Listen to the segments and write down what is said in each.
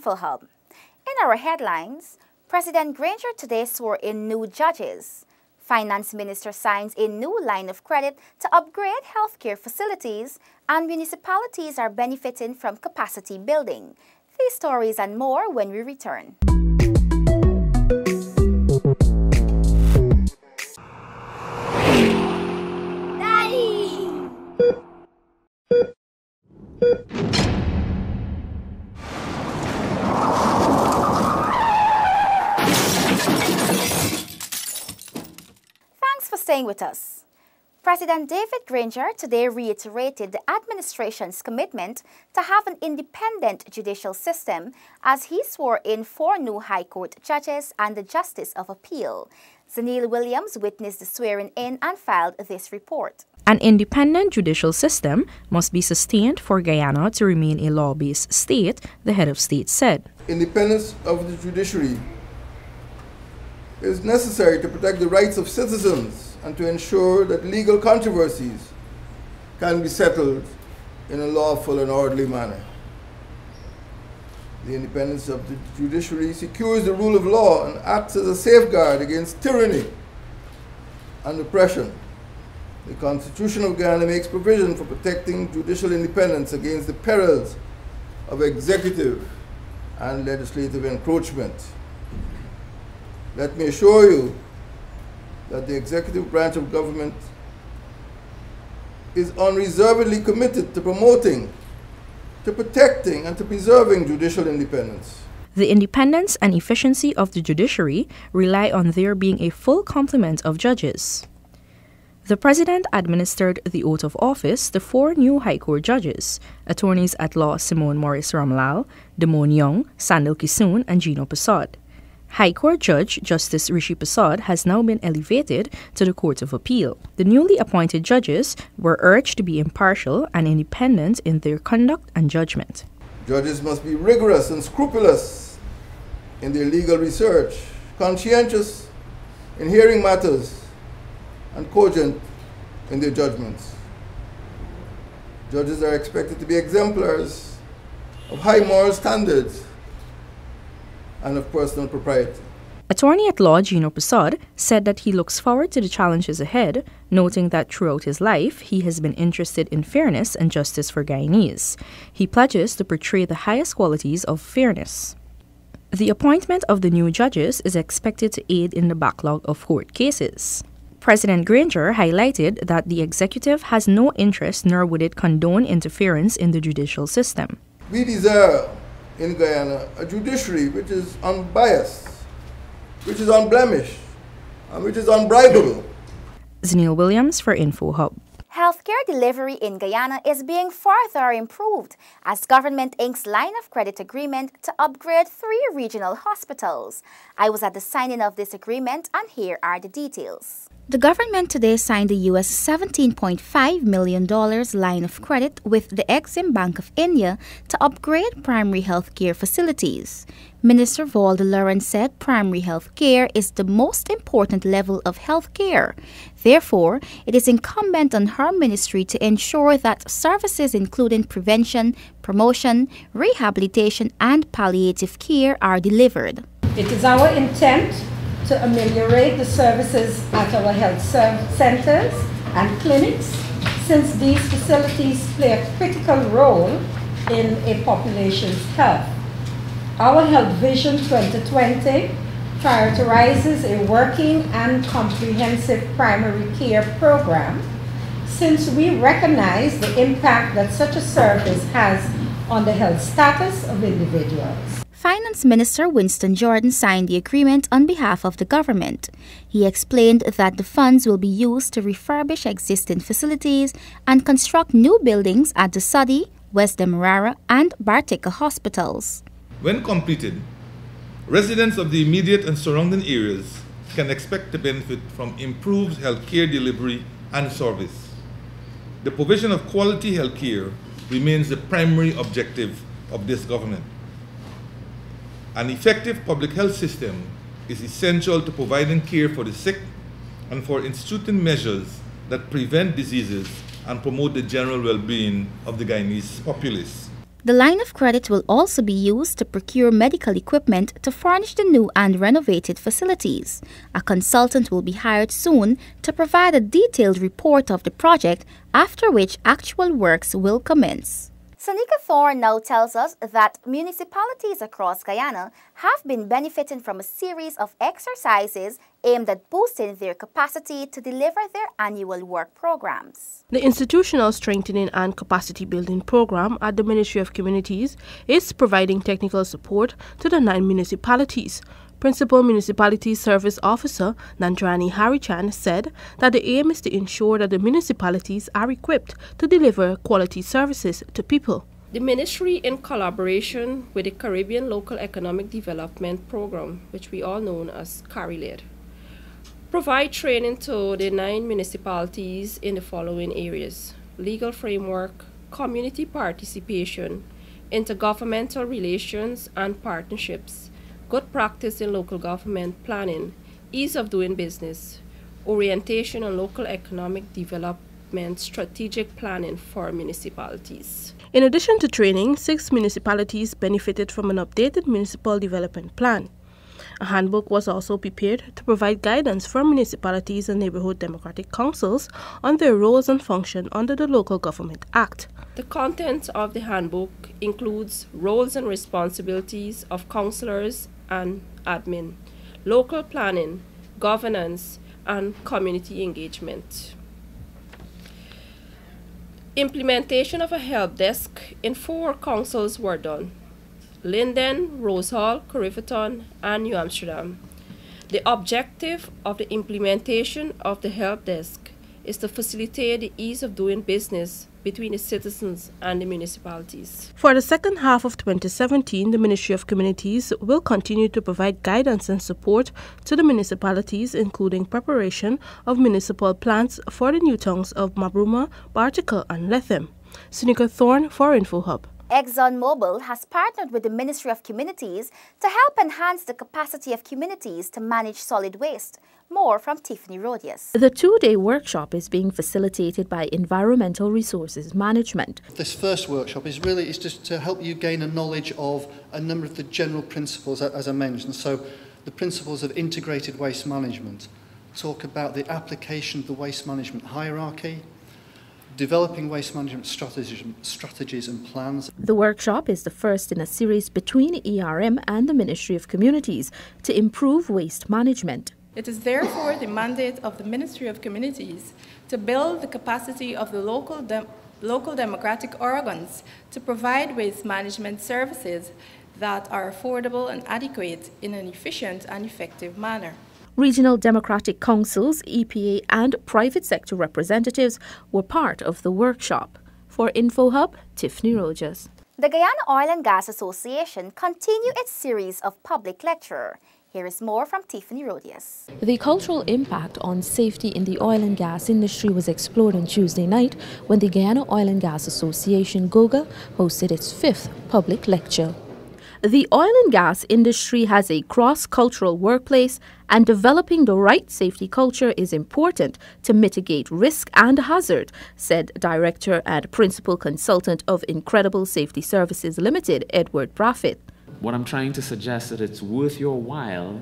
Info Hub. In our headlines, President Granger today swore in new judges. Finance Minister signs a new line of credit to upgrade healthcare facilities, and municipalities are benefiting from capacity building. These stories and more when we return. Staying with us. President David Granger today reiterated the administration's commitment to have an independent judicial system as he swore in 4 new High Court judges and the Justice of Appeal. Zanil Williams witnessed the swearing-in and filed this report. An independent judicial system must be sustained for Guyana to remain a law-based state, the head of state said. Independence of the judiciary is necessary to protect the rights of citizens and to ensure that legal controversies can be settled in a lawful and orderly manner. The independence of the judiciary secures the rule of law and acts as a safeguard against tyranny and oppression. The Constitution of Guyana makes provision for protecting judicial independence against the perils of executive and legislative encroachment. Let me assure you that the executive branch of government is unreservedly committed to promoting, to protecting, and to preserving judicial independence. The independence and efficiency of the judiciary rely on there being a full complement of judges. The President administered the oath of office to 4 new High Court judges, attorneys at law Simone Maurice Ramlal, Damon Young, Sandil Kisoon, and Gino Prasad. High Court Judge Justice Rishi Prasad has now been elevated to the Court of Appeal. The newly appointed judges were urged to be impartial and independent in their conduct and judgment. Judges must be rigorous and scrupulous in their legal research, conscientious in hearing matters, and cogent in their judgments. Judges are expected to be exemplars of high moral standards and of personal propriety. Attorney at law Gino Prasad said that he looks forward to the challenges ahead, noting that throughout his life he has been interested in fairness and justice for Guyanese. He pledges to portray the highest qualities of fairness. The appointment of the new judges is expected to aid in the backlog of court cases. President Granger highlighted that the executive has no interest nor would it condone interference in the judicial system. We desire in Guyana a judiciary which is unbiased, which is unblemished, and which is unbribable. Zanil Williams for Info Hub. Healthcare delivery in Guyana is being further improved as Government Inc.'s line of credit agreement to upgrade 3 regional hospitals. I was at the signing of this agreement, and here are the details. The government today signed a US $17.5 million line of credit with the Exim Bank of India to upgrade primary health care facilities. Minister Valda Lawrence said primary health care is the most important level of health care. Therefore, it is incumbent on her ministry to ensure that services including prevention, promotion, rehabilitation, and palliative care are delivered. It is our intent to ameliorate the services at our health centers and clinics, since these facilities play a critical role in a population's health. Our Health Vision 2020 prioritizes a working and comprehensive primary care program, since we recognize the impact that such a service has on the health status of individuals. Finance Minister Winston Jordan signed the agreement on behalf of the government. He explained that the funds will be used to refurbish existing facilities and construct new buildings at the Sadi, West Demerara, and Bartica hospitals. When completed, residents of the immediate and surrounding areas can expect to benefit from improved healthcare delivery and service. The provision of quality healthcare remains the primary objective of this government. An effective public health system is essential to providing care for the sick and for instituting measures that prevent diseases and promote the general well-being of the Guyanese populace. The line of credit will also be used to procure medical equipment to furnish the new and renovated facilities. A consultant will be hired soon to provide a detailed report of the project, after which actual works will commence. Sonika Thorne now tells us that municipalities across Guyana have been benefiting from a series of exercises aimed at boosting their capacity to deliver their annual work programs. The Institutional Strengthening and Capacity Building Program at the Ministry of Communities is providing technical support to the 9 municipalities. Principal Municipality Service Officer Nandrani Harichan said that the aim is to ensure that the municipalities are equipped to deliver quality services to people. The Ministry, in collaboration with the Caribbean Local Economic Development Program, which we all know as CARILED, provide training to the 9 municipalities in the following areas: legal framework, community participation, intergovernmental relations and partnerships, good practice in local government planning, ease of doing business, orientation on local economic development, strategic planning for municipalities. In addition to training, 6 municipalities benefited from an updated municipal development plan. A handbook was also prepared to provide guidance for municipalities and neighborhood democratic councils on their roles and function under the Local Government Act. The content of the handbook includes roles and responsibilities of councillors and admin, local planning, governance, and community engagement. Implementation of a help desk in 4 councils were done: Linden, Rose Hall, Corriverton, and New Amsterdam. The objective of the implementation of the help desk is to facilitate the ease of doing business between the citizens and the municipalities. For the second half of 2017, the Ministry of Communities will continue to provide guidance and support to the municipalities, including preparation of municipal plans for the new towns of Mabruma, Bartica, and Lethem. Sonika Thorne for InfoHub. ExxonMobil has partnered with the Ministry of Communities to help enhance the capacity of communities to manage solid waste. More from Tiffany Rodius. The 2-day workshop is being facilitated by Environmental Resources Management. This first workshop is just to help you gain a knowledge of a number of the general principles, as I mentioned. So the principles of integrated waste management, talk about the application of the waste management hierarchy, developing waste management strategies and plans. The workshop is the first in a series between ERM and the Ministry of Communities to improve waste management. It is therefore the mandate of the Ministry of Communities to build the capacity of the local democratic organs to provide waste management services that are affordable and adequate in an efficient and effective manner. Regional democratic councils, EPA, and private sector representatives were part of the workshop. For InfoHub, Tiffany Rogers. The Guyana Oil and Gas Association continued its series of public lecture. Here is more from Tiffany Rodius. The cultural impact on safety in the oil and gas industry was explored on Tuesday night when the Guyana Oil and Gas Association, GOGA, hosted its 5th public lecture. The oil and gas industry has a cross-cultural workplace, and developing the right safety culture is important to mitigate risk and hazard, said Director and Principal Consultant of Incredible Safety Services Limited, Edward Braffett. What I'm trying to suggest that it's worth your while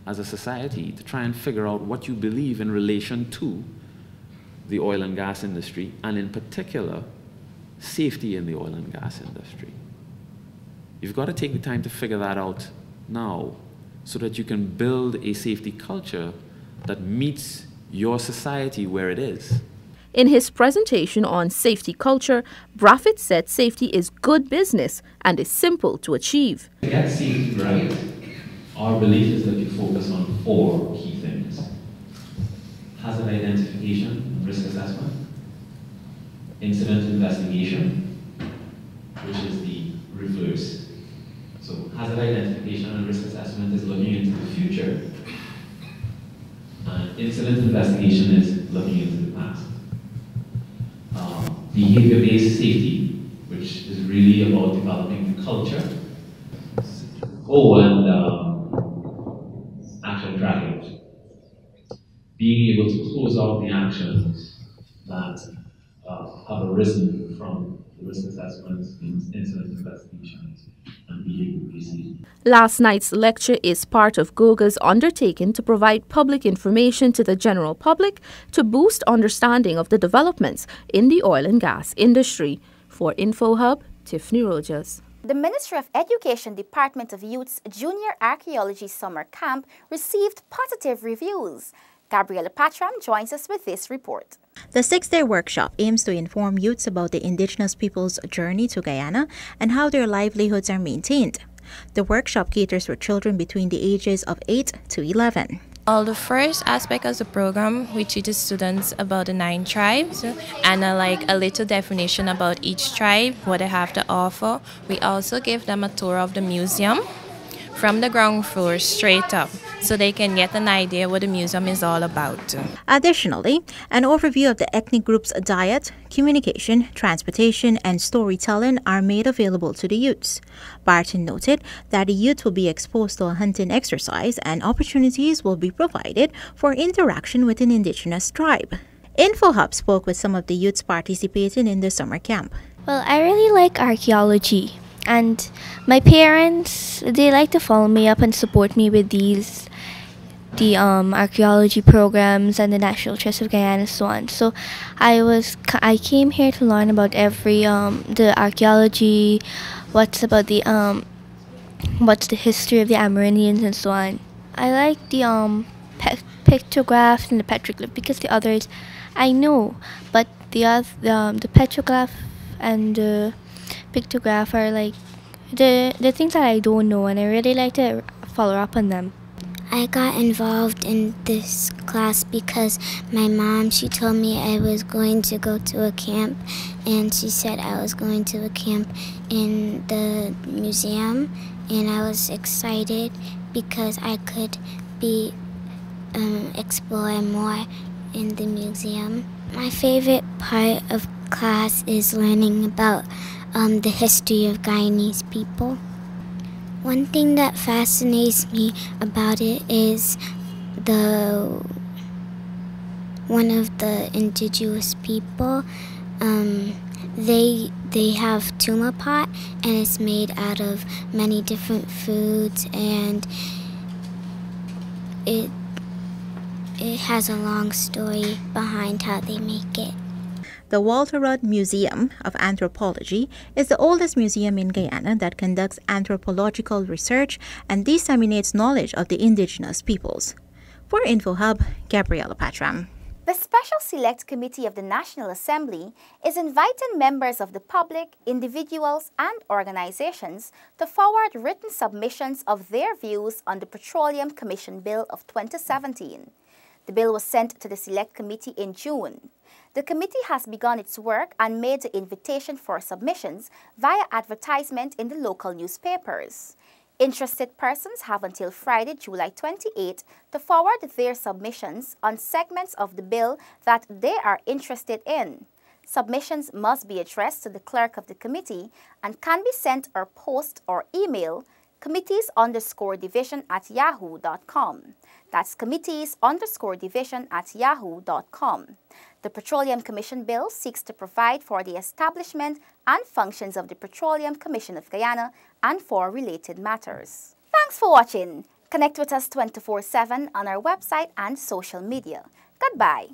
as a society to try and figure out what you believe in relation to the oil and gas industry, and in particular, safety in the oil and gas industry. You've got to take the time to figure that out now so that you can build a safety culture that meets your society where it is. In his presentation on safety culture, Braffett said safety is good business and is simple to achieve. To get safety right, our belief is that you focus on 4 key things: hazard identification and risk assessment, incident investigation, which is the reverse. So hazard identification and risk assessment is looking into the future, and incident investigation is looking into the past. Behavior-based safety, which is really about developing the culture. And action tracking. Being able to close out the actions that have arisen from risk assessments, incident investigations, and behavior procedures. Last night's lecture is part of GOGA's undertaking to provide public information to the general public to boost understanding of the developments in the oil and gas industry. For InfoHub, Tiffany Rogers. The Ministry of Education Department of Youth's Junior Archaeology Summer Camp received positive reviews. Gabriela Patram joins us with this report. The 6-day workshop aims to inform youths about the indigenous people's journey to Guyana and how their livelihoods are maintained. The workshop caters for children between the ages of 8 to 11. The first aspect of the program, we teach students about the 9 tribes and a little definition about each tribe, what they have to offer. We also give them a tour of the museum from the ground floor straight up, so they can get an idea what the museum is all about. Additionally, an overview of the ethnic group's diet, communication, transportation, and storytelling are made available to the youths. Barton noted that the youth will be exposed to a hunting exercise and opportunities will be provided for interaction with an indigenous tribe. InfoHub spoke with some of the youths participating in the summer camp. Well, I really like archaeology. And my parents, they like to follow me up and support me with the archaeology programs and the National Trust of Guyana and so on. So I came here to learn about the archaeology, what's the history of the Amerindians and so on. I like the pictographs and the petroglyph because the others I know, but the petroglyph and the pictograph are like the things that I don't know, and I really like to follow up on them. I got involved in this class because my mom, she told me I was going to go to a camp, and she said I was going to a camp in the museum, and I was excited because I could be explore more in the museum. My favorite part of class is learning about the history of Guyanese people. One thing that fascinates me about it is one of the indigenous people. They have tuma pot, and it's made out of many different foods, and it has a long story behind how they make it. The Walter Rudd Museum of Anthropology is the oldest museum in Guyana that conducts anthropological research and disseminates knowledge of the indigenous peoples. For InfoHub, Gabriela Patram. The Special Select Committee of the National Assembly is inviting members of the public, individuals, and organizations to forward written submissions of their views on the Petroleum Commission Bill of 2017. The bill was sent to the Select Committee in June. The committee has begun its work and made the invitation for submissions via advertisement in the local newspapers. Interested persons have until Friday, July 28 to forward their submissions on segments of the bill that they are interested in. Submissions must be addressed to the clerk of the committee and can be sent or post or email committees_division@yahoo.com. That's committees_division@yahoo.com. The Petroleum Commission Bill seeks to provide for the establishment and functions of the Petroleum Commission of Guyana and for related matters. Thanks for watching. Connect with us 24/7 on our website and social media. Goodbye.